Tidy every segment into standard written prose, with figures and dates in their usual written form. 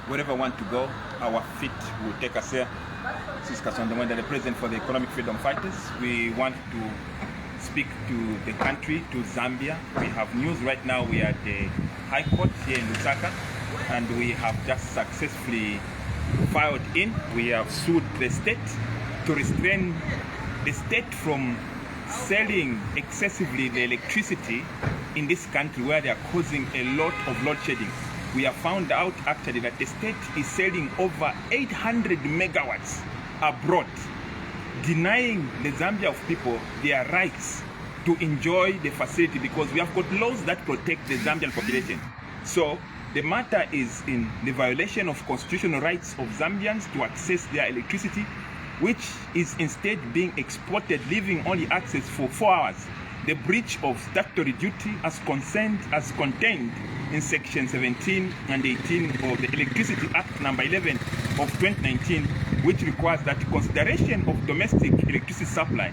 Wherever we want to go, our feet will take us there. This is Kasonde Mwenda, the president for the Economic Freedom Fighters. We want to speak to the country, to Zambia. We have news right now. We are at the High Court here in Lusaka, and we have just successfully filed in. We have sued the state to restrain the state from selling excessively the electricity in this country, where they are causing a lot of load shedding. We have found out actually that the state is selling over 800 megawatts abroad, denying the Zambia of people their rights to enjoy the facility, because we have got laws that protect the Zambian population. So the matter is in the violation of constitutional rights of Zambians to access their electricity, which is instead being exported, leaving only access for 4 hours. The breach of statutory duty as contained in Section 17 and 18 of the Electricity Act number 11 of 2019, which requires that consideration of domestic electricity supply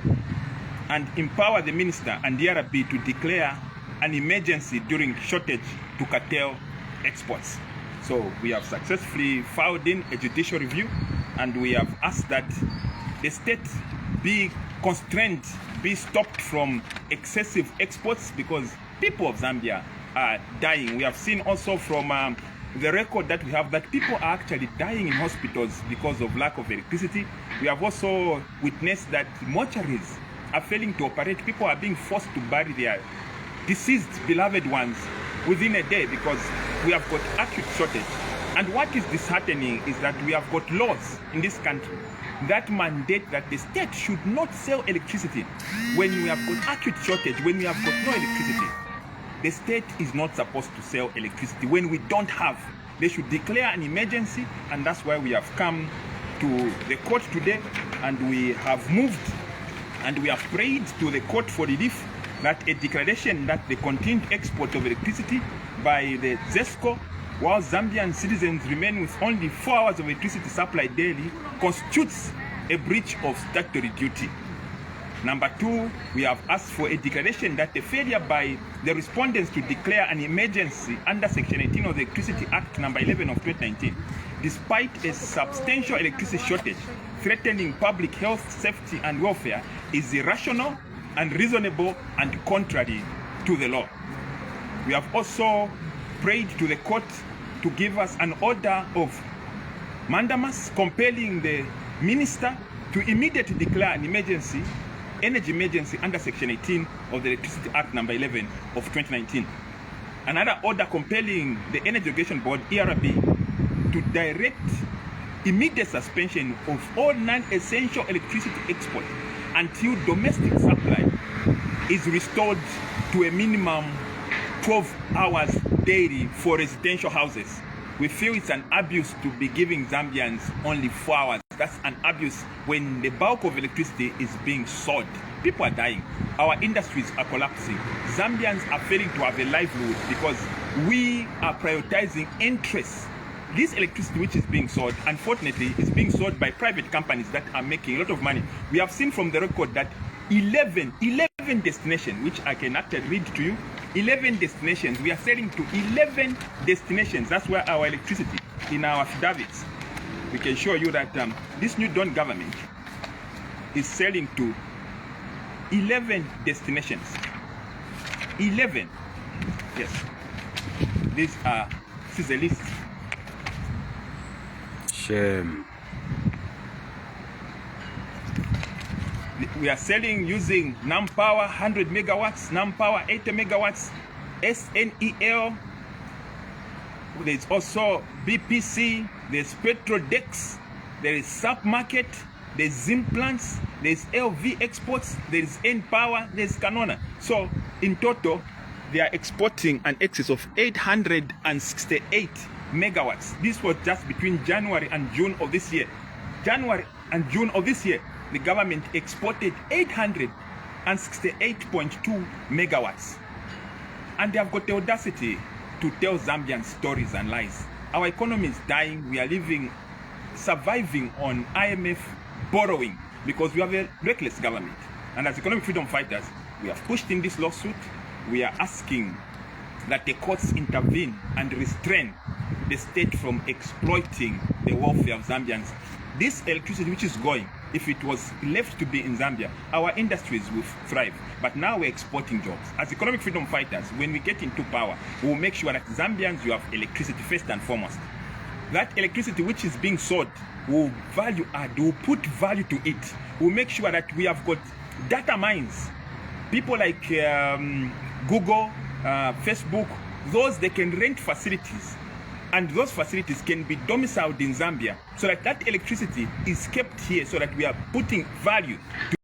and empower the minister and the DRB to declare an emergency during shortage to curtail exports. So we have successfully filed in a judicial review, and we have asked that the state be constrained, be stopped from excessive exports, because people of Zambia are dying. We have seen also from the record that we have that people are actually dying in hospitals because of lack of electricity. We have also witnessed that mortuaries are failing to operate. People are being forced to bury their deceased beloved ones within a day because we have got acute shortage. And what is disheartening is that we have got laws in this country that mandate that the state should not sell electricity when we have got acute shortage, when we have got no electricity. The state is not supposed to sell electricity when we don't have. They should declare an emergency, and that's why we have come to the court today, and we have moved and we have prayed to the court for relief that a declaration that the continued export of electricity by the ZESCO, while Zambian citizens remain with only 4 hours of electricity supply daily, constitutes a breach of statutory duty. Number 2, we have asked for a declaration that the failure by the respondents to declare an emergency under Section 18 of the Electricity Act number 11 of 2019, despite a substantial electricity shortage threatening public health, safety and welfare, is irrational, unreasonable and contrary to the law. We have also prayed to the court to give us an order of mandamus compelling the minister to immediately declare an emergency, energy emergency under Section 18 of the Electricity Act number 11 of 2019. Another order compelling the Energy Regulation Board, ERB, to direct immediate suspension of all non-essential electricity export until domestic supply is restored to a minimum 12 hours daily for residential houses. We feel it's an abuse to be giving Zambians only 4 hours. That's an abuse when the bulk of electricity is being sold. People are dying. Our industries are collapsing. Zambians are failing to have a livelihood because we are prioritizing interests. This electricity which is being sold, unfortunately, is being sold by private companies that are making a lot of money. We have seen from the record that 11 destinations, which I can actually read to you, 11 destinations. We are selling to 11 destinations. That's where our electricity in our affidavits. We can show you that this new Dawn government is selling to 11 destinations. 11. Yes. This is a list. Shame. We are selling using NAM Power 100 megawatts, NAM Power 80 megawatts, SNEL. There's also BPC, there's Petrodex, there is SAP Market, there's Zimplants, there's LV Exports, there's N Power, there's Canona. So in total, they are exporting an excess of 868 megawatts. This was just between January and June of this year. January and June of this year, the government exported 868.2 megawatts. And they have got the audacity to tell Zambian stories and lies. Our economy is dying. We are surviving on IMF borrowing because we have a reckless government. And as economic freedom fighters, we have pushed in this lawsuit. We are asking that the courts intervene and restrain the state from exploiting the welfare of Zambians. This electricity which is going, if it was left to be in Zambia, our industries will thrive. But now we're exporting jobs. As economic freedom fighters, when we get into power, we'll make sure that Zambians, you have electricity first and foremost. That electricity which is being sold will value add, will put value to it. We'll make sure that we have got data mines. People like Google, Facebook, those they can rent facilities. And those facilities can be domiciled in Zambia so that that electricity is kept here so that we are putting value to